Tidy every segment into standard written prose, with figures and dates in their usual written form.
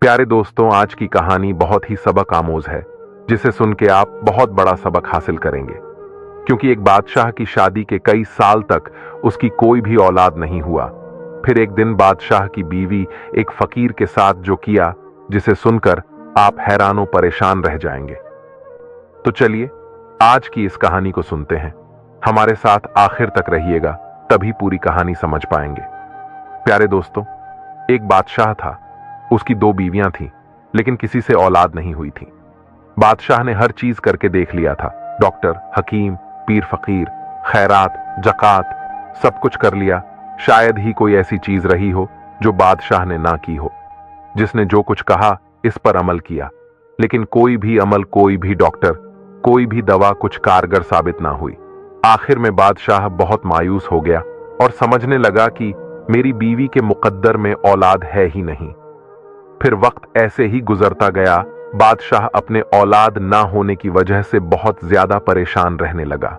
प्यारे दोस्तों, आज की कहानी बहुत ही सबक आमोज है, जिसे सुन के आप बहुत बड़ा सबक हासिल करेंगे। क्योंकि एक बादशाह की शादी के कई साल तक उसकी कोई भी औलाद नहीं हुआ। फिर एक दिन बादशाह की बीवी एक फकीर के साथ जो किया, जिसे सुनकर आप हैरानों परेशान रह जाएंगे। तो चलिए आज की इस कहानी को सुनते हैं। हमारे साथ आखिर तक रहिएगा, तभी पूरी कहानी समझ पाएंगे। प्यारे दोस्तों, एक बादशाह था। उसकी 2 बीवियां थीं, लेकिन किसी से औलाद नहीं हुई थी। बादशाह ने हर चीज करके देख लिया था। डॉक्टर, हकीम, पीर फकीर, खैरात, जकात, सब कुछ कर लिया। शायद ही कोई ऐसी चीज रही हो जो बादशाह ने ना की हो। जिसने जो कुछ कहा इस पर अमल किया, लेकिन कोई भी अमल, कोई भी डॉक्टर, कोई भी दवा कुछ कारगर साबित ना हुई। आखिर में बादशाह बहुत मायूस हो गया और समझने लगा कि मेरी बीवी के मुकद्दर में औलाद है ही नहीं। फिर वक्त ऐसे ही गुजरता गया। बादशाह अपने औलाद ना होने की वजह से बहुत ज्यादा परेशान रहने लगा।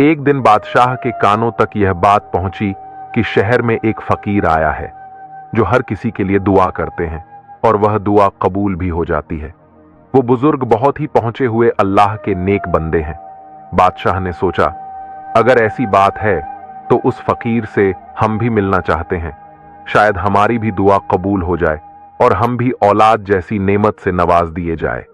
एक दिन बादशाह के कानों तक यह बात पहुंची कि शहर में एक फकीर आया है जो हर किसी के लिए दुआ करते हैं और वह दुआ कबूल भी हो जाती है। वो बुजुर्ग बहुत ही पहुंचे हुए अल्लाह के नेक बंदे हैं। बादशाह ने सोचा, अगर ऐसी बात है तो उस फकीर से हम भी मिलना चाहते हैं। शायद हमारी भी दुआ कबूल हो जाए और हम भी औलाद जैसी नेमत से नवाज दिए जाए।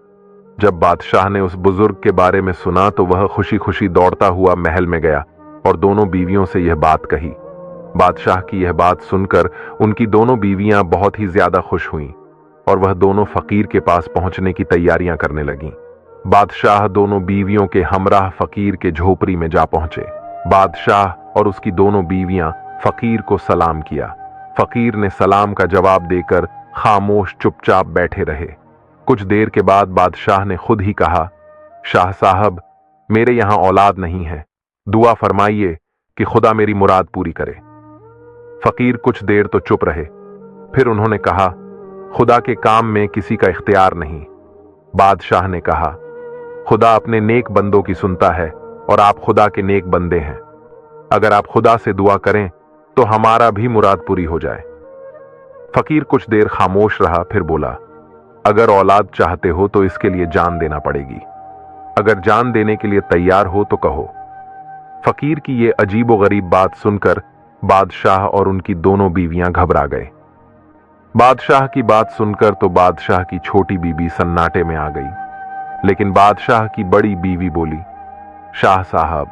जब बादशाह ने उस बुजुर्ग के बारे में सुना तो वह खुशी खुशी दौड़ता हुआ महल में गया और दोनों बीवियों से यह बात कही। बादशाह की यह बात सुनकर उनकी दोनों बीवियां बहुत ही ज्यादा खुश हुईं और वह दोनों फकीर के पास पहुंचने की तैयारियां करने लगीं। बादशाह दोनों बीवियों के हमराह फकीर के झोपड़ी में जा पहुंचे। बादशाह और उसकी दोनों बीवियां फकीर को सलाम किया। फकीर ने सलाम का जवाब देकर खामोश चुपचाप बैठे रहे। कुछ देर के बाद बादशाह ने खुद ही कहा, शाह साहब, मेरे यहां औलाद नहीं है। दुआ फरमाइए कि खुदा मेरी मुराद पूरी करे। फकीर कुछ देर तो चुप रहे। फिर उन्होंने कहा, खुदा के काम में किसी का इख्तियार नहीं। बादशाह ने कहा, खुदा अपने नेक बंदों की सुनता है और आप खुदा के नेक बंदे हैं। अगर आप खुदा से दुआ करें तो हमारा भी मुराद पूरी हो जाए। फकीर कुछ देर खामोश रहा, फिर बोला, अगर औलाद चाहते हो तो इसके लिए जान देना पड़ेगी। अगर जान देने के लिए तैयार हो तो कहो। फकीर की ये अजीबोगरीब बात सुनकर बादशाह और उनकी दोनों बीवियां घबरा गए। बादशाह की बात सुनकर तो बादशाह की छोटी बीवी सन्नाटे में आ गई, लेकिन बादशाह की बड़ी बीवी बोली, शाह साहब,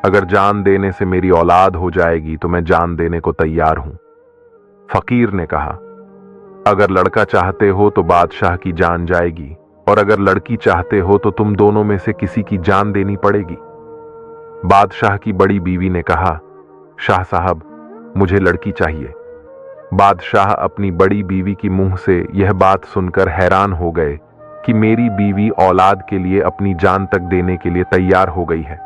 अगर जान देने से मेरी औलाद हो जाएगी तो मैं जान देने को तैयार हूं। फकीर ने कहा, अगर लड़का चाहते हो तो बादशाह की जान जाएगी और अगर लड़की चाहते हो तो तुम दोनों में से किसी की जान देनी पड़ेगी। बादशाह की बड़ी बीवी ने कहा, शाह साहब, मुझे लड़की चाहिए। बादशाह अपनी बड़ी बीवी की मुंह से यह बात सुनकर हैरान हो गए कि मेरी बीवी औलाद के लिए अपनी जान तक देने के लिए तैयार हो गई है।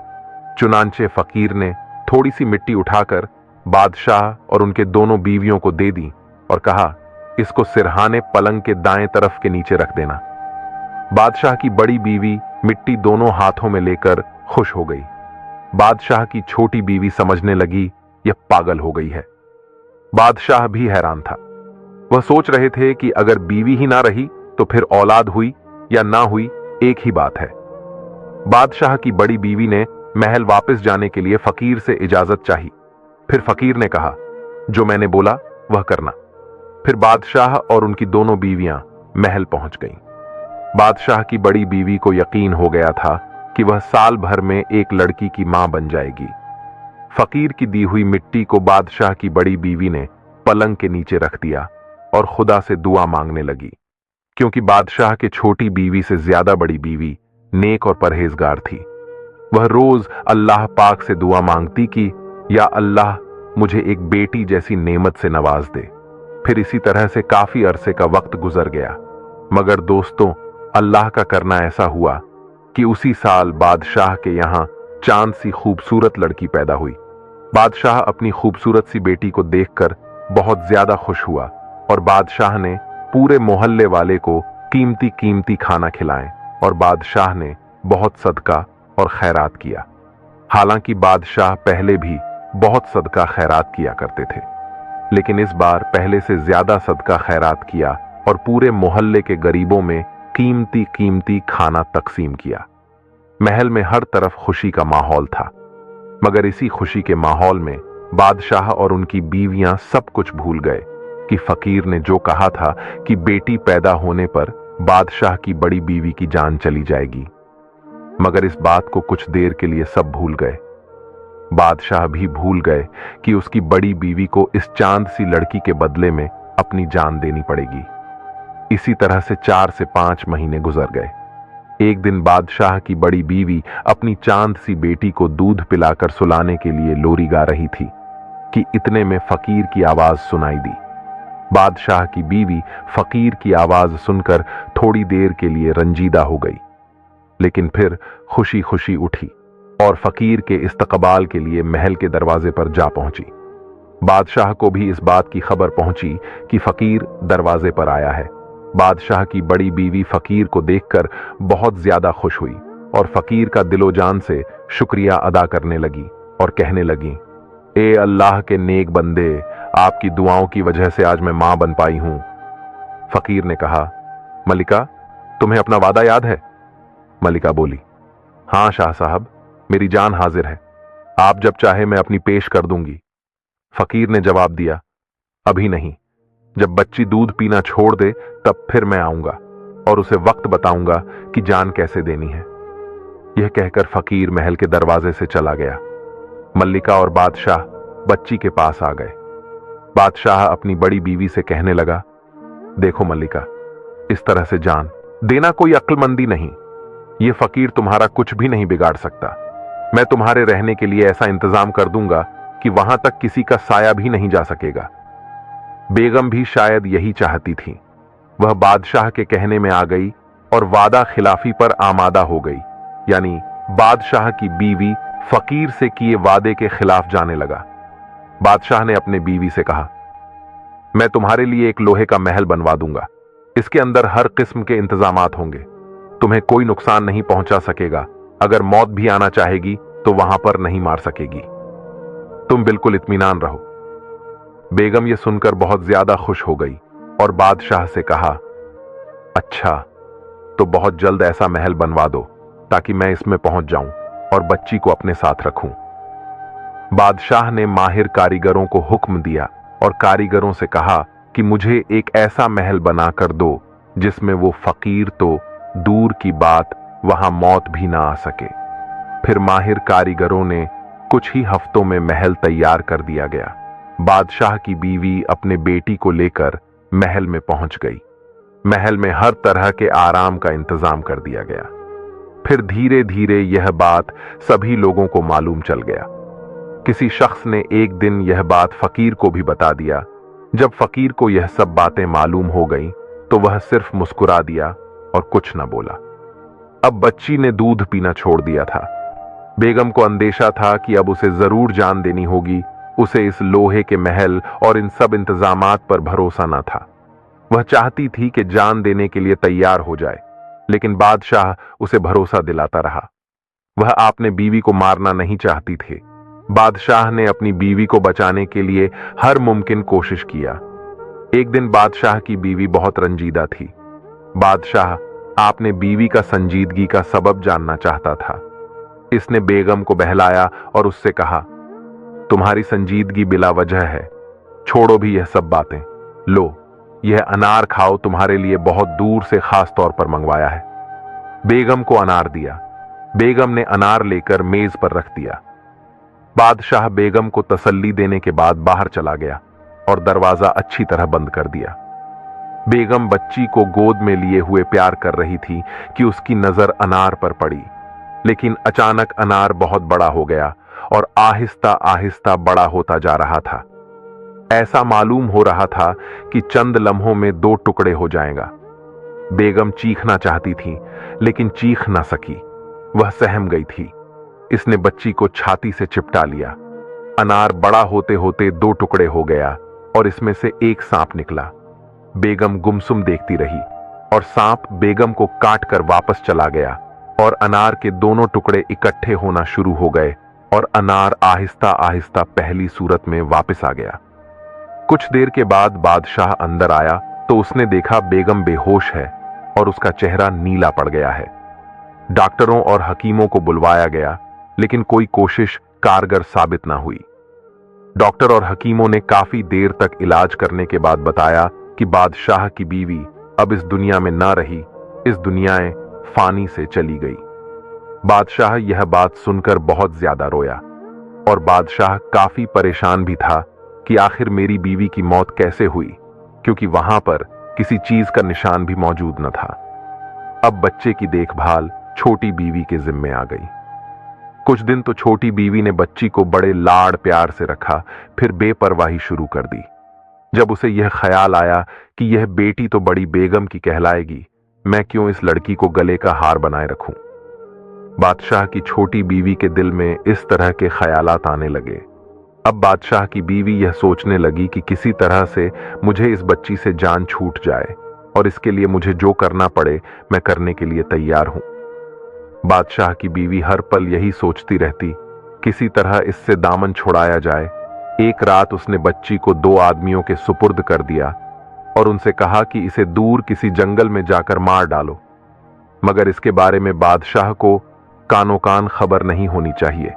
चुनांचे फकीर ने थोड़ी सी मिट्टी उठाकर बादशाह और उनके दोनों बीवियों को दे दी और कहा, इसको सिरहाने पलंग के दाएं तरफ के नीचे रख देना। बादशाह की बड़ी बीवी मिट्टी दोनों हाथों में लेकर खुश हो गई। बादशाह की छोटी बीवी समझने लगी यह पागल हो गई है। बादशाह भी हैरान था। वह सोच रहे थे कि अगर बीवी ही ना रही तो फिर औलाद हुई या ना हुई एक ही बात है। बादशाह की बड़ी बीवी ने महल वापस जाने के लिए फकीर से इजाजत चाही। फिर फकीर ने कहा, जो मैंने बोला वह करना। फिर बादशाह और उनकी दोनों बीवियां महल पहुंच गईं। बादशाह की बड़ी बीवी को यकीन हो गया था कि वह साल भर में एक लड़की की मां बन जाएगी। फकीर की दी हुई मिट्टी को बादशाह की बड़ी बीवी ने पलंग के नीचे रख दिया और खुदा से दुआ मांगने लगी, क्योंकि बादशाह के छोटी बीवी से ज्यादा बड़ी बीवी नेक और परहेजगार थी। वह रोज अल्लाह पाक से दुआ मांगती कि या अल्लाह, मुझे एक बेटी जैसी नेमत से नवाज दे। फिर इसी तरह से काफी अरसे का वक्त गुजर गया। मगर दोस्तों, अल्लाह का करना ऐसा हुआ कि उसी साल बादशाह के यहां चांद सी खूबसूरत लड़की पैदा हुई। बादशाह अपनी खूबसूरत सी बेटी को देखकर बहुत ज्यादा खुश हुआ और बादशाह ने पूरे मोहल्ले वाले को कीमती कीमती खाना खिलाएं और बादशाह ने बहुत सदका और खैरात किया। हालांकि बादशाह पहले भी बहुत सदका खैरात किया करते थे, लेकिन इस बार पहले से ज्यादा सदका खैरात किया और पूरे मोहल्ले के गरीबों में कीमती कीमती खाना तकसीम किया। महल में हर तरफ खुशी का माहौल था, मगर इसी खुशी के माहौल में बादशाह और उनकी बीवियां सब कुछ भूल गए कि फकीर ने जो कहा था कि बेटी पैदा होने पर बादशाह की बड़ी बीवी की जान चली जाएगी। मगर इस बात को कुछ देर के लिए सब भूल गए। बादशाह भी भूल गए कि उसकी बड़ी बीवी को इस चांद सी लड़की के बदले में अपनी जान देनी पड़ेगी। इसी तरह से 4 से 5 महीने गुजर गए। एक दिन बादशाह की बड़ी बीवी अपनी चांद सी बेटी को दूध पिलाकर सुलाने के लिए लोरी गा रही थी कि इतने में फकीर की आवाज सुनाई दी। बादशाह की बीवी फकीर की आवाज सुनकर थोड़ी देर के लिए रंजीदा हो गई, लेकिन फिर खुशी खुशी उठी और फकीर के इस्तकबाल के लिए महल के दरवाजे पर जा पहुंची। बादशाह को भी इस बात की खबर पहुंची कि फकीर दरवाजे पर आया है। बादशाह की बड़ी बीवी फकीर को देखकर बहुत ज्यादा खुश हुई और फकीर का दिलो जान से शुक्रिया अदा करने लगी और कहने लगी, ए अल्लाह के नेक बंदे, आपकी दुआओं की वजह से आज मैं मां बन पाई हूं। फकीर ने कहा, मलिका, तुम्हें अपना वादा याद है? मलिका बोली, हां शाह साहब, मेरी जान हाजिर है, आप जब चाहे मैं अपनी पेश कर दूंगी। फकीर ने जवाब दिया, अभी नहीं, जब बच्ची दूध पीना छोड़ दे तब फिर मैं आऊंगा और उसे वक्त बताऊंगा कि जान कैसे देनी है। यह कहकर फकीर महल के दरवाजे से चला गया। मल्लिका और बादशाह बच्ची के पास आ गए। बादशाह अपनी बड़ी बीवी से कहने लगा, देखो मल्लिका, इस तरह से जान देना कोई अक्लमंदी नहीं। यह फकीर तुम्हारा कुछ भी नहीं बिगाड़ सकता। मैं तुम्हारे रहने के लिए ऐसा इंतजाम कर दूंगा कि वहां तक किसी का साया भी नहीं जा सकेगा। बेगम भी शायद यही चाहती थी। वह बादशाह के कहने में आ गई और वादा खिलाफी पर आमादा हो गई, यानी बादशाह की बीवी फकीर से किए वादे के खिलाफ जाने लगा। बादशाह ने अपने बीवी से कहा, मैं तुम्हारे लिए एक लोहे का महल बनवा दूंगा। इसके अंदर हर किस्म के इंतजामात होंगे। तुम्हें कोई नुकसान नहीं पहुंचा सकेगा। अगर मौत भी आना चाहेगी तो वहां पर नहीं मार सकेगी। तुम बिल्कुल इत्मीनान रहो। बेगम यह सुनकर बहुत ज्यादा खुश हो गई और बादशाह से कहा, अच्छा, तो बहुत जल्द ऐसा महल बनवा दो ताकि मैं इसमें पहुंच जाऊं और बच्ची को अपने साथ रखूं। बादशाह ने माहिर कारीगरों को हुक्म दिया और कारीगरों से कहा कि मुझे एक ऐसा महल बनाकर दो जिसमें वो फकीर तो दूर की बात वहां मौत भी ना आ सके। फिर माहिर कारीगरों ने कुछ ही हफ्तों में महल तैयार कर दिया गया। बादशाह की बीवी अपने बेटी को लेकर महल में पहुंच गई। महल में हर तरह के आराम का इंतजाम कर दिया गया। फिर धीरे धीरे यह बात सभी लोगों को मालूम चल गया। किसी शख्स ने एक दिन यह बात फकीर को भी बता दिया। जब फकीर को यह सब बातें मालूम हो गईं, तो वह सिर्फ मुस्कुरा दिया और कुछ न बोला। अब बच्ची ने दूध पीना छोड़ दिया था। बेगम को अंदेशा था कि अब उसे जरूर जान देनी होगी। उसे इस लोहे के महल और इन सब इंतजामात पर भरोसा न था। वह चाहती थी कि जान देने के लिए तैयार हो जाए, लेकिन बादशाह उसे भरोसा दिलाता रहा। वह अपने बीवी को मारना नहीं चाहती थी। बादशाह ने अपनी बीवी को बचाने के लिए हर मुमकिन कोशिश किया। एक दिन बादशाह की बीवी बहुत रंजीदा थी। बादशाह अपने बीवी का संजीदगी का सबब जानना चाहता था। इसने बेगम को बहलाया और उससे कहा, तुम्हारी संजीदगी बिला वजह है, छोड़ो भी यह सब बातें। लो, यह अनार खाओ, तुम्हारे लिए बहुत दूर से खास तौर पर मंगवाया है। बेगम को अनार दिया। बेगम ने अनार लेकर मेज पर रख दिया। बादशाह बेगम को तसल्ली देने के बाद बाहर चला गया और दरवाजा अच्छी तरह बंद कर दिया। बेगम बच्ची को गोद में लिए हुए प्यार कर रही थी कि उसकी नजर अनार पर पड़ी, लेकिन अचानक अनार बहुत बड़ा हो गया और आहिस्ता आहिस्ता बड़ा होता जा रहा था। ऐसा मालूम हो रहा था कि चंद लम्हों में 2 टुकड़े हो जाएगा। बेगम चीखना चाहती थी, लेकिन चीख ना सकी। वह सहम गई थी। इसने बच्ची को छाती से चिपटा लिया। अनार बड़ा होते होते 2 टुकड़े हो गया और इसमें से एक सांप निकला। बेगम गुमसुम देखती रही और सांप बेगम को काट कर वापस चला गया और अनार के दोनों टुकड़े इकट्ठे होना शुरू हो गए और अनार आहिस्ता आहिस्ता पहली सूरत में वापस आ गया। कुछ देर के बाद बादशाह अंदर आया तो उसने देखा बेगम बेहोश है और उसका चेहरा नीला पड़ गया है। डॉक्टरों और हकीमों को बुलवाया गया, लेकिन कोई कोशिश कारगर साबित ना हुई। डॉक्टर और हकीमों ने काफी देर तक इलाज करने के बाद बताया कि बादशाह की बीवी अब इस दुनिया में ना रही, इस दुनियाएं फानी से चली गई। बादशाह यह बात सुनकर बहुत ज्यादा रोया और बादशाह काफी परेशान भी था कि आखिर मेरी बीवी की मौत कैसे हुई, क्योंकि वहां पर किसी चीज का निशान भी मौजूद न था। अब बच्चे की देखभाल छोटी बीवी के जिम्मे आ गई। कुछ दिन तो छोटी बीवी ने बच्ची को बड़े लाड़ प्यार से रखा, फिर बेपरवाही शुरू कर दी। जब उसे यह ख्याल आया कि यह बेटी तो बड़ी बेगम की कहलाएगी, मैं क्यों इस लड़की को गले का हार बनाए रखूं। बादशाह की छोटी बीवी के दिल में इस तरह के ख्यालात आने लगे। अब बादशाह की बीवी यह सोचने लगी कि किसी तरह से मुझे इस बच्ची से जान छूट जाए और इसके लिए मुझे जो करना पड़े मैं करने के लिए तैयार हूं। बादशाह की बीवी हर पल यही सोचती रहती, किसी तरह इससे दामन छुड़ाया जाए। एक रात उसने बच्ची को 2 आदमियों के सुपुर्द कर दिया और उनसे कहा कि इसे दूर किसी जंगल में जाकर मार डालो, मगर इसके बारे में बादशाह को कानो कान खबर नहीं होनी चाहिए।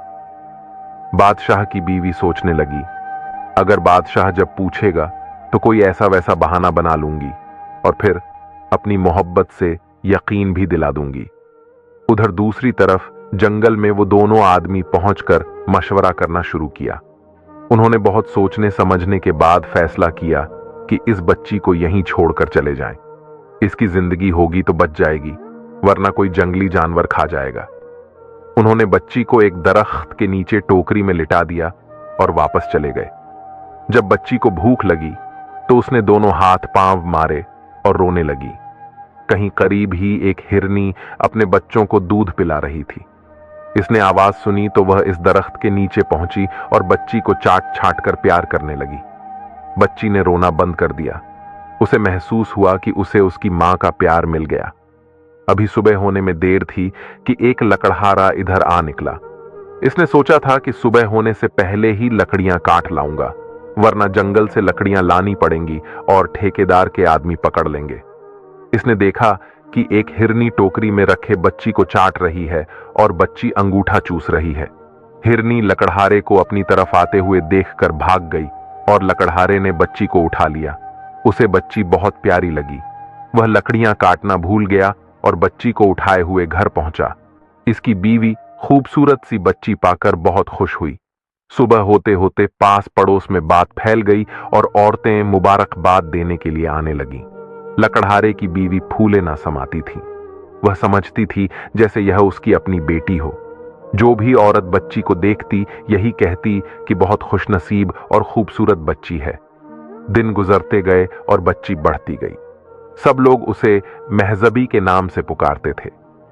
बादशाह की बीवी सोचने लगी, अगर बादशाह जब पूछेगा तो कोई ऐसा वैसा बहाना बना लूंगी और फिर अपनी मोहब्बत से यकीन भी दिला दूंगी। उधर दूसरी तरफ जंगल में वो दोनों आदमी पहुंचकर मशवरा करना शुरू किया। उन्होंने बहुत सोचने समझने के बाद फैसला किया कि इस बच्ची को यहीं छोड़कर चले जाएं। इसकी जिंदगी होगी तो बच जाएगी, वरना कोई जंगली जानवर खा जाएगा। उन्होंने बच्ची को एक दरख्त के नीचे टोकरी में लिटा दिया और वापस चले गए। जब बच्ची को भूख लगी तो उसने दोनों हाथ पांव मारे और रोने लगी। कहीं करीब ही एक हिरनी अपने बच्चों को दूध पिला रही थी। इसने आवाज सुनी तो वह इस दरख्त के नीचे पहुंची और बच्ची को चाट छाट कर प्यार करने लगी। बच्ची ने रोना बंद कर दिया। उसे महसूस हुआ कि उसे उसकी मां का प्यार मिल गया। अभी सुबह होने में देर थी कि एक लकड़हारा इधर आ निकला। इसने सोचा था कि सुबह होने से पहले ही लकड़ियां काट लाऊंगा, वरना जंगल से लकड़ियां लानी पड़ेंगी और ठेकेदार के आदमी पकड़ लेंगे। इसने देखा कि एक हिरनी टोकरी में रखे बच्ची को चाट रही है और बच्ची अंगूठा चूस रही है। हिरनी लकड़हारे को अपनी तरफ आते हुए देखकर भाग गई और लकड़हारे ने बच्ची को उठा लिया। उसे बच्ची बहुत प्यारी लगी। वह लकड़ियां काटना भूल गया और बच्ची को उठाए हुए घर पहुंचा। इसकी बीवी खूबसूरत सी बच्ची पाकर बहुत खुश हुई। सुबह होते होते पास पड़ोस में बात फैल गई और औरतें मुबारकबाद देने के लिए आने लगीं। लकड़हारे की बीवी फूले ना समाती थी। वह समझती थी जैसे यह उसकी अपनी बेटी हो। जो भी औरत बच्ची को देखती यही कहती कि बहुत खुशनसीब और खूबसूरत बच्ची है। दिन गुजरते गए और बच्ची बढ़ती गई। सब लोग उसे महजबी के नाम से पुकारते थे।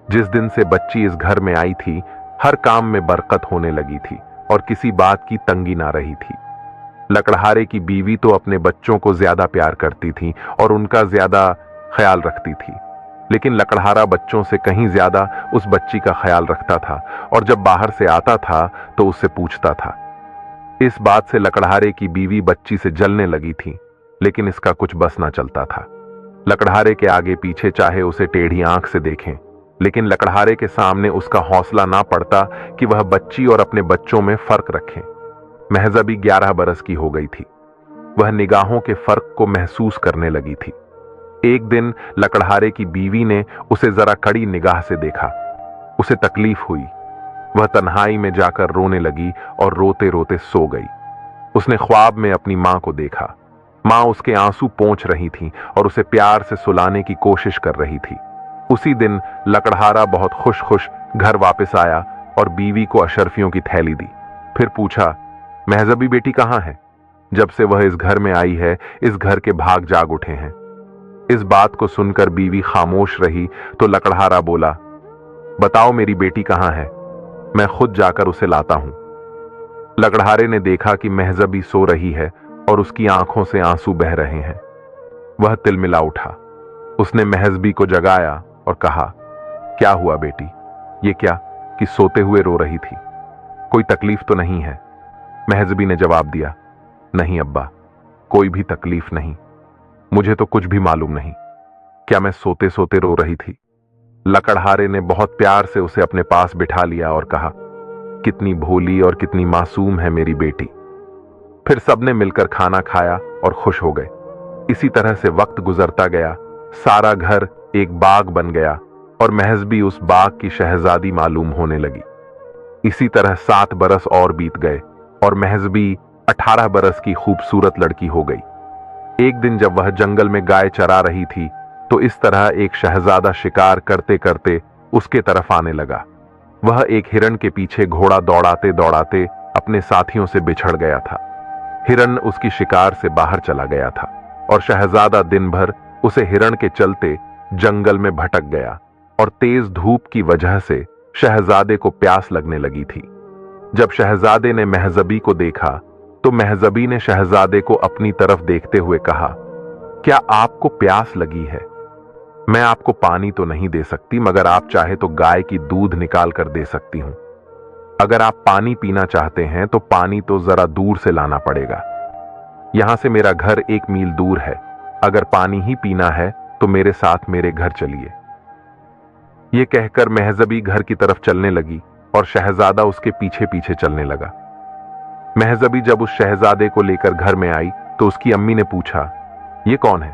जिस दिन से बच्ची इस घर में आई थी, हर काम में बरकत होने लगी थी और किसी बात की तंगी ना रही थी। लकड़हारे की बीवी तो अपने बच्चों को ज्यादा प्यार करती थी और उनका ज्यादा ख्याल रखती थी, लेकिन लकड़हारा बच्चों से कहीं ज्यादा उस बच्ची का ख्याल रखता था और जब बाहर से आता था तो उससे पूछता था। इस बात से लकड़हारे की बीवी बच्ची से जलने लगी थी, लेकिन इसका कुछ बस ना चलता था। लकड़हारे के आगे पीछे चाहे उसे टेढ़ी आंख से देखें, लेकिन लकड़हारे के सामने उसका हौसला ना पड़ता कि वह बच्ची और अपने बच्चों में फर्क रखे। महजबी 11 बरस की हो गई थी। वह निगाहों के फर्क को महसूस करने लगी थी। एक दिन लकड़हारे की बीवी ने उसे जरा कड़ी निगाह से देखा। उसे तकलीफ हुई। वह तन्हाई में जाकर रोने लगी और रोते रोते सो गई। उसने ख्वाब में अपनी मां को देखा। मां उसके आंसू पोंछ रही थी और उसे प्यार से सुलाने की कोशिश कर रही थी। उसी दिन लकड़हारा बहुत खुश खुश घर वापस आया और बीवी को अशर्फियों की थैली दी। फिर पूछा, महजबी बेटी कहां है? जब से वह इस घर में आई है, इस घर के भाग जाग उठे हैं। इस बात को सुनकर बीवी खामोश रही तो लकड़हारा बोला, बताओ मेरी बेटी कहां है, मैं खुद जाकर उसे लाता हूं। लकड़हारे ने देखा कि महजबी सो रही है और उसकी आंखों से आंसू बह रहे हैं। वह तिलमिला उठा। उसने महजबी को जगाया और कहा, क्या हुआ बेटी? ये क्या कि सोते हुए रो रही थी? कोई तकलीफ तो नहीं है? महजबी ने जवाब दिया, नहीं अब्बा, कोई भी तकलीफ नहीं। मुझे तो कुछ भी मालूम नहीं। क्या मैं सोते सोते रो रही थी? लकड़हारे ने बहुत प्यार से उसे अपने पास बिठा लिया और कहा, कितनी भोली और कितनी मासूम है मेरी बेटी। फिर सबने मिलकर खाना खाया और खुश हो गए। इसी तरह से वक्त गुजरता गया। सारा घर एक बाग बन गया और महज भी उस बाग की शहजादी मालूम होने लगी। इसी तरह 7 बरस और बीत गए और महज भी 18 बरस की खूबसूरत लड़की हो गई। एक दिन जब वह जंगल में गाय चरा रही थी तो इस तरह एक शहजादा शिकार करते करते उसके तरफ आने लगा। वह एक हिरण के पीछे घोड़ा दौड़ाते दौड़ाते अपने साथियों से बिछड़ गया था। हिरण उसकी शिकार से बाहर चला गया था और शहजादा दिन भर उसे हिरण के चलते जंगल में भटक गया और तेज धूप की वजह से शहजादे को प्यास लगने लगी थी। जब शहजादे ने महजबी को देखा तो महजबी ने शहजादे को अपनी तरफ देखते हुए कहा, क्या आपको प्यास लगी है? मैं आपको पानी तो नहीं दे सकती, मगर आप चाहे तो गाय की दूध निकाल कर दे सकती हूं। अगर आप पानी पीना चाहते हैं तो पानी तो जरा दूर से लाना पड़ेगा। यहां से मेरा घर 1 मील दूर है। अगर पानी ही पीना है तो मेरे साथ मेरे घर चलिए। यह कहकर महजबी घर की तरफ चलने लगी और शहजादा उसके पीछे पीछे चलने लगा। महजबी जब उस शहजादे को लेकर घर में आई तो उसकी अम्मी ने पूछा, ये कौन है?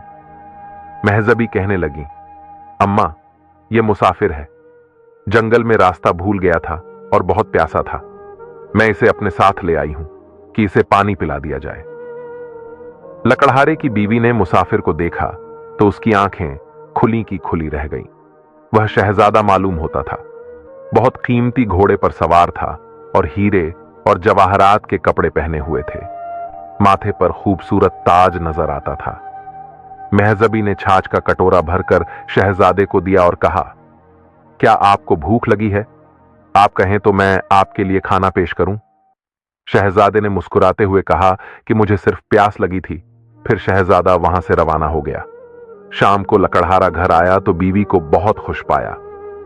महजबी कहने लगी, अम्मा, ये मुसाफिर है। जंगल में रास्ता भूल गया था और बहुत प्यासा था। मैं इसे अपने साथ ले आई हूं कि इसे पानी पिला दिया जाए। लकड़हारे की बीवी ने मुसाफिर को देखा तो उसकी आंखें खुली की खुली रह गईं। वह शहजादा मालूम होता था। बहुत कीमती घोड़े पर सवार था और हीरे और जवाहरात के कपड़े पहने हुए थे। माथे पर खूबसूरत ताज नजर आता था। महजबी ने छाछ का कटोरा भरकर शहजादे को दिया और कहा, क्या आपको भूख लगी है? आप कहें तो मैं आपके लिए खाना पेश करूं। शहजादे ने मुस्कुराते हुए कहा कि मुझे सिर्फ प्यास लगी थी। फिर शहजादा वहां से रवाना हो गया। शाम को लकड़हारा घर आया तो बीवी को बहुत खुश पाया।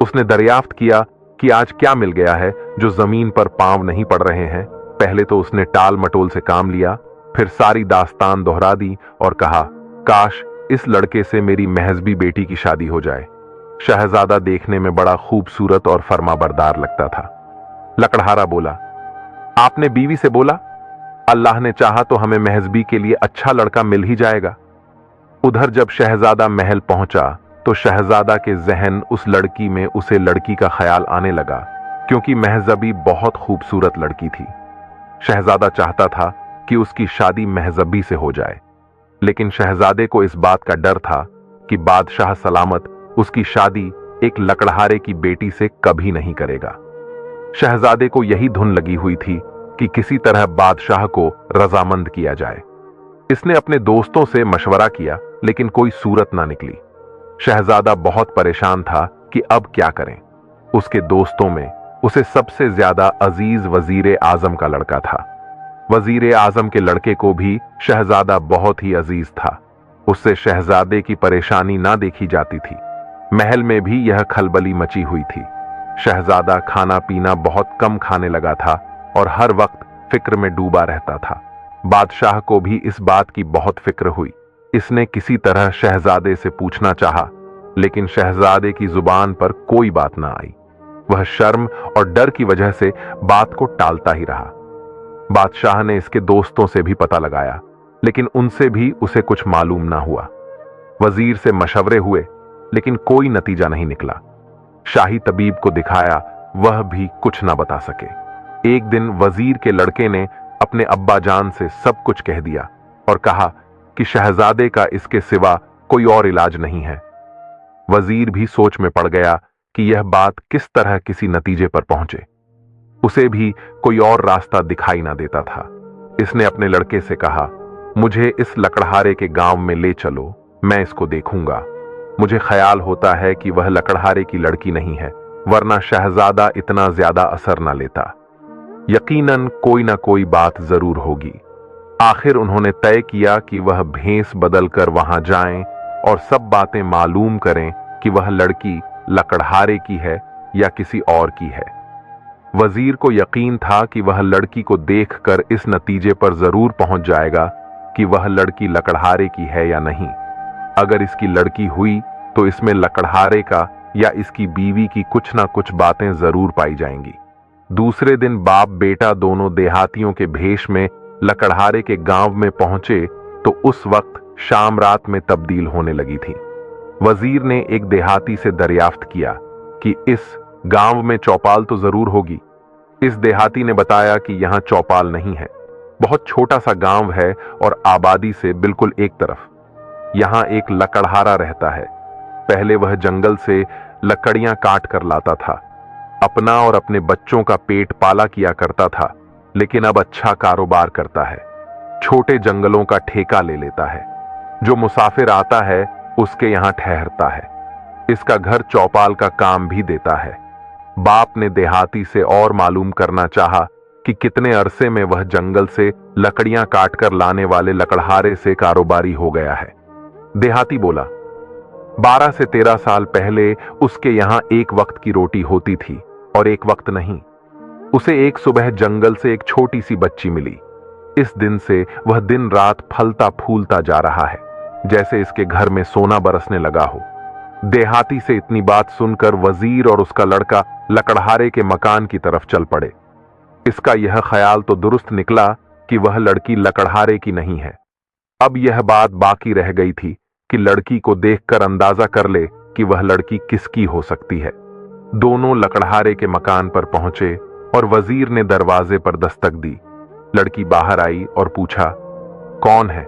उसने दरियाफ्त किया कि आज क्या मिल गया है जो जमीन पर पांव नहीं पड़ रहे हैं। पहले तो उसने टाल मटोल से काम लिया, फिर सारी दास्तान दोहरा दी और कहा, काश इस लड़के से मेरी महजबी बेटी की शादी हो जाए। शहजादा देखने में बड़ा खूबसूरत और फरमाबरदार लगता था। लकड़हारा बोला, आपने बीवी से बोला, अल्लाह ने चाहा तो हमें महजबी के लिए अच्छा लड़का मिल ही जाएगा। उधर जब शहजादा महल पहुंचा तो शहजादा के जहन उस लड़की में उसे लड़की का ख्याल आने लगा, क्योंकि महजबी बहुत खूबसूरत लड़की थी। शहजादा चाहता था कि उसकी शादी महजबी से हो जाए, लेकिन शहजादे को इस बात का डर था कि बादशाह सलामत उसकी शादी एक लकड़हारे की बेटी से कभी नहीं करेगा। शहजादे को यही धुन लगी हुई थी कि किसी तरह बादशाह को रजामंद किया जाए। इसने अपने दोस्तों से मशवरा किया, लेकिन कोई सूरत ना निकली। शहजादा बहुत परेशान था कि अब क्या करें। उसके दोस्तों में उसे सबसे ज्यादा अजीज वजीर आजम का लड़का था। वजीर आजम के लड़के को भी शहजादा बहुत ही अजीज था। उससे शहजादे की परेशानी ना देखी जाती थी। महल में भी यह खलबली मची हुई थी। शहजादा खाना पीना बहुत कम खाने लगा था और हर वक्त फिक्र में डूबा रहता था। बादशाह को भी इस बात की बहुत फिक्र हुई। इसने किसी तरह शहजादे से पूछना चाहा, लेकिन शहजादे की जुबान पर कोई बात ना आई। वह शर्म और डर की वजह से बात को टालता ही रहा। बादशाह ने इसके दोस्तों से भी पता लगाया, लेकिन उनसे भी उसे कुछ मालूम ना हुआ। वजीर से मशवरे हुए, लेकिन कोई नतीजा नहीं निकला। शाही तबीब को दिखाया, वह भी कुछ ना बता सके। एक दिन वजीर के लड़के ने अपने अब्बा जान से सब कुछ कह दिया और कहा कि शहजादे का इसके सिवा कोई और इलाज नहीं है। वजीर भी सोच में पड़ गया कि यह बात किस तरह किसी नतीजे पर पहुंचे। उसे भी कोई और रास्ता दिखाई ना देता था। इसने अपने लड़के से कहा, मुझे इस लकड़हारे के गांव में ले चलो, मैं इसको देखूंगा। मुझे ख्याल होता है कि वह लकड़हारे की लड़की नहीं है, वरना शहजादा इतना ज्यादा असर ना लेता। यकीनन कोई ना कोई बात जरूर होगी। आखिर उन्होंने तय किया कि वह भेस बदलकर वहां जाएं और सब बातें मालूम करें कि वह लड़की लकड़हारे की है या किसी और की है। वजीर को यकीन था कि वह लड़की को देखकर इस नतीजे पर जरूर पहुंच जाएगा कि वह लड़की लकड़हारे की है या नहीं। अगर इसकी लड़की हुई तो इसमें लकड़हारे का या इसकी बीवी की कुछ ना कुछ बातें जरूर पाई जाएंगी। दूसरे दिन बाप बेटा दोनों देहातियों के भेष में लकड़हारे के गांव में पहुंचे तो उस वक्त शाम रात में तब्दील होने लगी थी। वजीर ने एक देहाती से दरियाफ्त किया कि इस गांव में चौपाल तो जरूर होगी। इस देहाती ने बताया कि यहां चौपाल नहीं है, बहुत छोटा सा गांव है और आबादी से बिल्कुल एक तरफ। यहां एक लकड़हारा रहता है। पहले वह जंगल से लकड़ियां काट कर लाता था, अपना और अपने बच्चों का पेट पाला किया करता था, लेकिन अब अच्छा कारोबार करता है। छोटे जंगलों का ठेका ले लेता है। जो मुसाफिर आता है उसके यहां ठहरता है। इसका घर चौपाल का काम भी देता है। बाप ने देहाती से और मालूम करना चाहा कि कितने अरसे में वह जंगल से लकड़ियां काटकर लाने वाले लकड़हारे से कारोबारी हो गया है। देहाती बोला, 12 से 13 साल पहले उसके यहां एक वक्त की रोटी होती थी और एक वक्त नहीं। उसे एक सुबह जंगल से एक छोटी सी बच्ची मिली। इस दिन से वह दिन रात फलता फूलता जा रहा है, जैसे इसके घर में सोना बरसने लगा हो। देहाती से इतनी बात सुनकर वजीर और उसका लड़का लकड़हारे के मकान की तरफ चल पड़े। इसका यह ख्याल तो दुरुस्त निकला कि वह लड़की लकड़हारे की नहीं है। अब यह बात बाकी रह गई थी कि लड़की को देखकर अंदाजा कर ले कि वह लड़की किसकी हो सकती है। दोनों लकड़हारे के मकान पर पहुंचे और वजीर ने दरवाजे पर दस्तक दी। लड़की बाहर आई और पूछा, कौन है?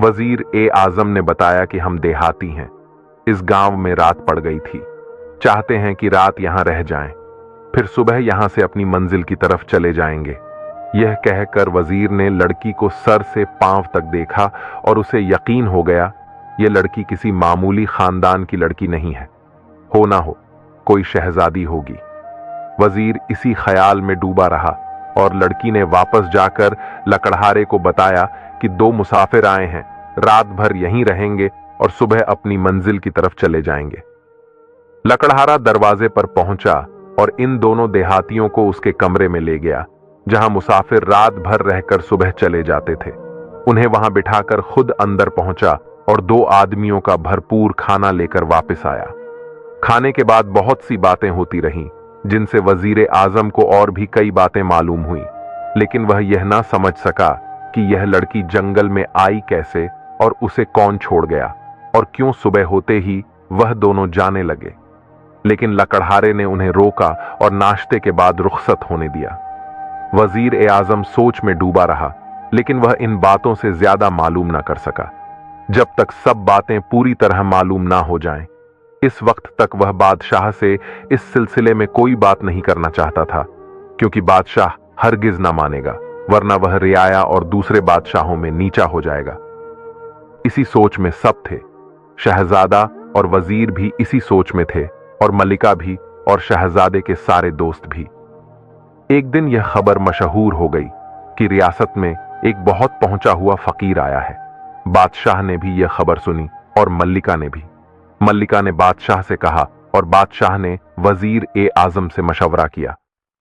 वजीर ए आजम ने बताया कि हम देहाती हैं, इस गांव में रात पड़ गई थी, चाहते हैं कि रात यहां रह जाएं, फिर सुबह यहां से अपनी मंजिल की तरफ चले जाएंगे। यह कहकर वजीर ने लड़की को सर से पांव तक देखा और उसे यकीन हो गया यह लड़की किसी मामूली खानदान की लड़की नहीं है, हो ना हो कोई शहजादी होगी। वजीर इसी ख्याल में डूबा रहा और लड़की ने वापस जाकर लकड़हारे को बताया कि 2 मुसाफिर आए हैं, रात भर यहीं रहेंगे और सुबह अपनी मंजिल की तरफ चले जाएंगे। लकड़हारा दरवाजे पर पहुंचा और इन दोनों देहातियों को उसके कमरे में ले गया, जहां मुसाफिर रात भर रहकर सुबह चले जाते थे। उन्हें वहां बिठाकर खुद अंदर पहुंचा और 2 आदमियों का भरपूर खाना लेकर वापस आया। खाने के बाद बहुत सी बातें होती रहीं, जिनसे वजीर आजम को और भी कई बातें मालूम हुई, लेकिन वह यह ना समझ सका कि यह लड़की जंगल में आई कैसे और उसे कौन छोड़ गया और क्यों सुबह होते ही वह दोनों जाने लगे। लेकिन लकड़हारे ने उन्हें रोका और नाश्ते के बाद रुखसत होने दिया। वजीर ए आजम सोच में डूबा रहा, लेकिन वह इन बातों से ज्यादा मालूम ना कर सका। जब तक सब बातें पूरी तरह मालूम ना हो जाएं, इस वक्त तक वह बादशाह से इस सिलसिले में कोई बात नहीं करना चाहता था, क्योंकि बादशाह हरगिज ना मानेगा, वरना वह रियाया और दूसरे बादशाहों में नीचा हो जाएगा। इसी सोच में सब थे। शहजादा और वजीर भी इसी सोच में थे और मलिका भी और शहजादे के सारे दोस्त भी। एक दिन यह खबर मशहूर हो गई कि रियासत में एक बहुत पहुंचा हुआ फकीर आया है। बादशाह ने भी यह खबर सुनी और मल्लिका ने भी। मल्लिका ने बादशाह से कहा और बादशाह ने वजीर ए आजम से मशवरा किया।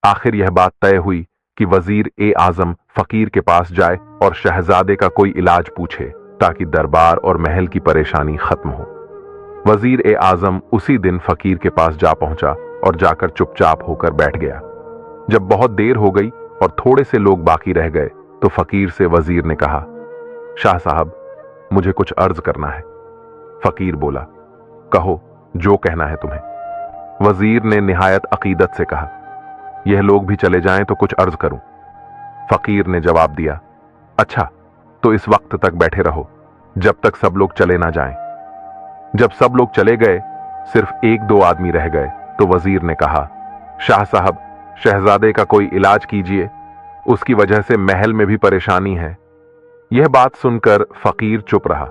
आखिर यह बात तय हुई कि वजीर ए आजम फकीर के पास जाए और शहजादे का कोई इलाज पूछे, ताकि दरबार और महल की परेशानी खत्म हो। वजीर ए आजम उसी दिन फकीर के पास जा पहुंचा और जाकर चुपचाप होकर बैठ गया। जब बहुत देर हो गई और थोड़े से लोग बाकी रह गए तो फकीर से वजीर ने कहा, शाह साहब, मुझे कुछ अर्ज करना है। फकीर बोला, कहो, जो कहना है तुम्हें। वजीर ने निहायत अकीदत से कहा, यह लोग भी चले जाएं तो कुछ अर्ज करूं। फकीर ने जवाब दिया, अच्छा, तो इस वक्त तक बैठे रहो जब तक सब लोग चले ना जाएं। जब सब लोग चले गए, सिर्फ 1-2 आदमी रह गए तो वजीर ने कहा, शाह साहब, शहजादे का कोई इलाज कीजिए, उसकी वजह से महल में भी परेशानी है। यह बात सुनकर फकीर चुप रहा,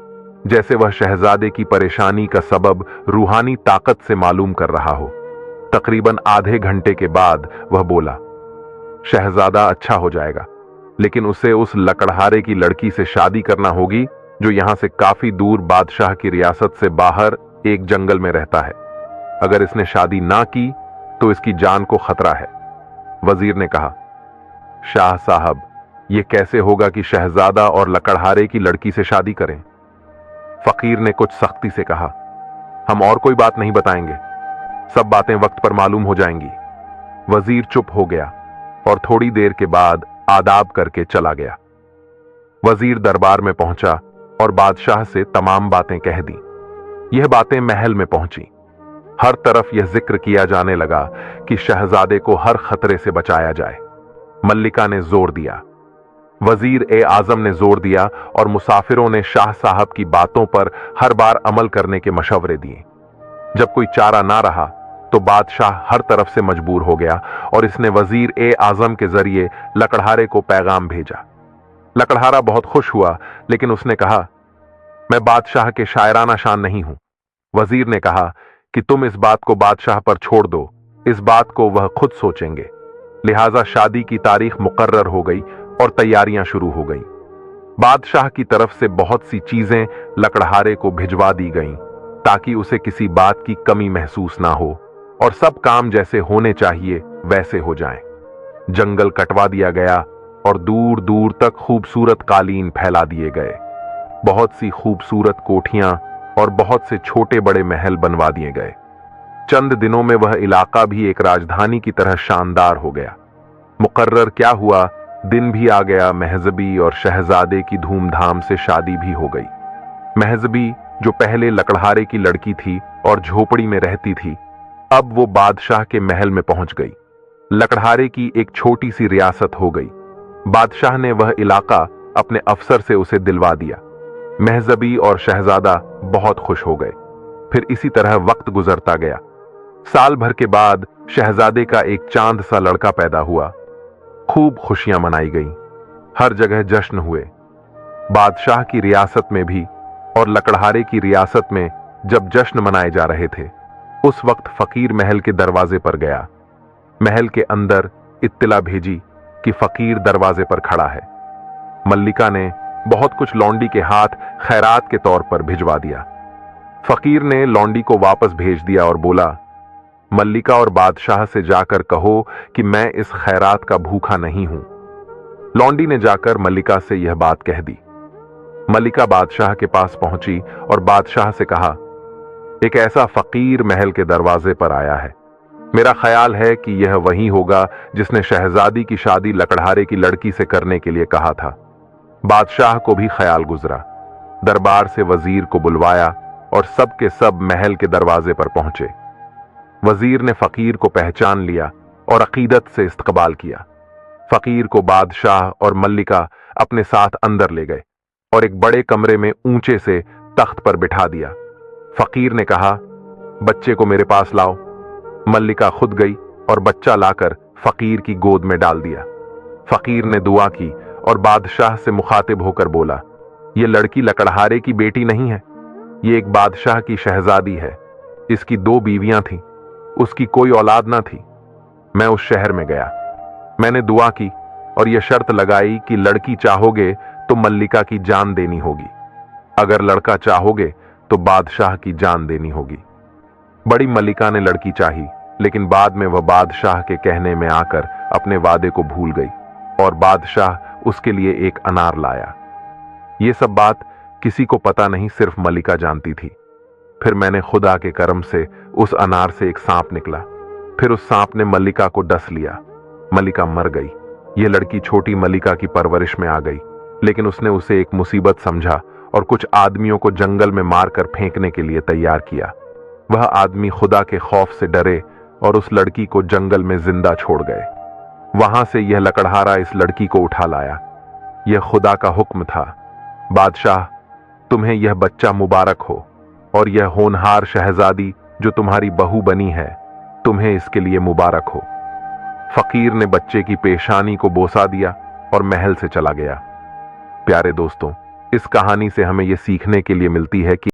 जैसे वह शहजादे की परेशानी का सबब रूहानी ताकत से मालूम कर रहा हो। तकरीबन आधे घंटे के बाद वह बोला, शहजादा अच्छा हो जाएगा, लेकिन उसे उस लकड़हारे की लड़की से शादी करना होगी जो यहां से काफी दूर बादशाह की रियासत से बाहर एक जंगल में रहता है। अगर इसने शादी ना की तो इसकी जान को खतरा है। वजीर ने कहा, शाह साहब, यह कैसे होगा कि शहजादा और लकड़हारे की लड़की से शादी करें? फकीर ने कुछ सख्ती से कहा, हम और कोई बात नहीं बताएंगे, सब बातें वक्त पर मालूम हो जाएंगी। वजीर चुप हो गया और थोड़ी देर के बाद आदाब करके चला गया। वजीर दरबार में पहुंचा और बादशाह से तमाम बातें कह दी। यह बातें महल में पहुंची। हर तरफ यह जिक्र किया जाने लगा कि शहजादे को हर खतरे से बचाया जाए। मल्लिका ने जोर दिया, वजीर ए आजम ने जोर दिया और मुसाफिरों ने शाह साहब की बातों पर हर बार अमल करने के मशवरे दिए। जब कोई चारा ना रहा तो बादशाह हर तरफ से मजबूर हो गया और इसने वजीर ए आजम के जरिए लकड़हारे को पैगाम भेजा। लकड़हारा बहुत खुश हुआ, लेकिन उसने कहा, मैं बादशाह के शायराना शान नहीं हूं। वजीर ने कहा कि तुम इस बात को बादशाह पर छोड़ दो, इस बात को वह खुद सोचेंगे। लिहाजा शादी की तारीख मुकर्रर हो गई और तैयारियां शुरू हो गईं। बादशाह की तरफ से बहुत सी चीजें लकड़हारे को भिजवा दी गईं ताकि उसे किसी बात की कमी महसूस ना हो और सब काम जैसे होने चाहिए वैसे हो जाएं। जंगल कटवा दिया गया और दूर दूर तक खूबसूरत कालीन फैला दिए गए। बहुत सी खूबसूरत कोठियां और बहुत से छोटे बड़े महल बनवा दिए गए। चंद दिनों में वह इलाका भी एक राजधानी की तरह शानदार हो गया। मुकर्रर क्या हुआ, दिन भी आ गया। महजबी और शहजादे की धूमधाम से शादी भी हो गई। महजबी जो पहले लकड़हारे की लड़की थी और झोपड़ी में रहती थी, अब वो बादशाह के महल में पहुंच गई। लकड़हारे की एक छोटी सी रियासत हो गई। बादशाह ने वह इलाका अपने अफसर से उसे दिलवा दिया। महजबी और शहजादा बहुत खुश हो गए। फिर इसी तरह वक्त गुजरता गया। साल भर के बाद शहजादे का एक चांद सा लड़का पैदा हुआ। खूब खुशियां मनाई गईं। हर जगह जश्न हुए। बादशाह की रियासत में भी और लकड़हारे की रियासत में जब जश्न मनाए जा रहे थे, उस वक्त फकीर महल के दरवाजे पर गया। महल के अंदर इत्तला भेजी कि फकीर दरवाजे पर खड़ा है। मल्लिका ने बहुत कुछ लौंडी के हाथ खैरात के तौर पर भिजवा दिया। फकीर ने लौंडी को वापस भेज दिया और बोला, मल्लिका और बादशाह से जाकर कहो कि मैं इस खैरात का भूखा नहीं हूं। लौंडी ने जाकर मल्लिका से यह बात कह दी। मल्लिका बादशाह के पास पहुंची और बादशाह से कहा, एक ऐसा फकीर महल के दरवाजे पर आया है। मेरा ख्याल है कि यह वही होगा जिसने शहजादी की शादी लकड़हारे की लड़की से करने के लिए कहा था। बादशाह को भी ख्याल गुजरा। दरबार से वजीर को बुलवाया और सब के सब महल के दरवाजे पर पहुंचे। वजीर ने फकीर को पहचान लिया और अकीदत से इस्तकबाल किया। फकीर को बादशाह और मल्लिका अपने साथ अंदर ले गए और एक बड़े कमरे में ऊंचे से तख्त पर बिठा दिया। फकीर ने कहा, बच्चे को मेरे पास लाओ। मल्लिका खुद गई और बच्चा लाकर फकीर की गोद में डाल दिया। फकीर ने दुआ की और बादशाह से मुखातिब होकर बोला, यह लड़की लकड़हारे की बेटी नहीं है, ये एक बादशाह की शहजादी है। इसकी 2 बीवियां थीं, उसकी कोई औलाद ना थी। मैं उस शहर में गया, मैंने दुआ की और यह शर्त लगाई कि लड़की चाहोगे तो मल्लिका की जान देनी होगी, अगर लड़का चाहोगे तो बादशाह की जान देनी होगी। बड़ी मल्लिका ने लड़की चाही, लेकिन बाद में वह बादशाह के कहने में आकर अपने वादे को भूल गई और बादशाह उसके लिए एक अनार लाया। ये सब बात किसी को पता नहीं, सिर्फ मल्लिका जानती थी। फिर मैंने खुदा के करम से उस अनार से एक सांप निकला। फिर उस सांप ने मल्लिका को डस लिया। मल्लिका मर गई। यह लड़की छोटी मल्लिका की परवरिश में आ गई, लेकिन उसने उसे एक मुसीबत समझा और कुछ आदमियों को जंगल में मारकर फेंकने के लिए तैयार किया। वह आदमी खुदा के खौफ से डरे और उस लड़की को जंगल में जिंदा छोड़ गए। वहां से यह लकड़हारा इस लड़की को उठा लाया। यह खुदा का हुक्म था। बादशाह, तुम्हें यह बच्चा मुबारक हो और यह होनहार शहजादी जो तुम्हारी बहू बनी है, तुम्हें इसके लिए मुबारक हो। फकीर ने बच्चे की पेशानी को बोसा दिया और महल से चला गया। प्यारे दोस्तों, इस कहानी से हमें यह सीखने के लिए मिलती है कि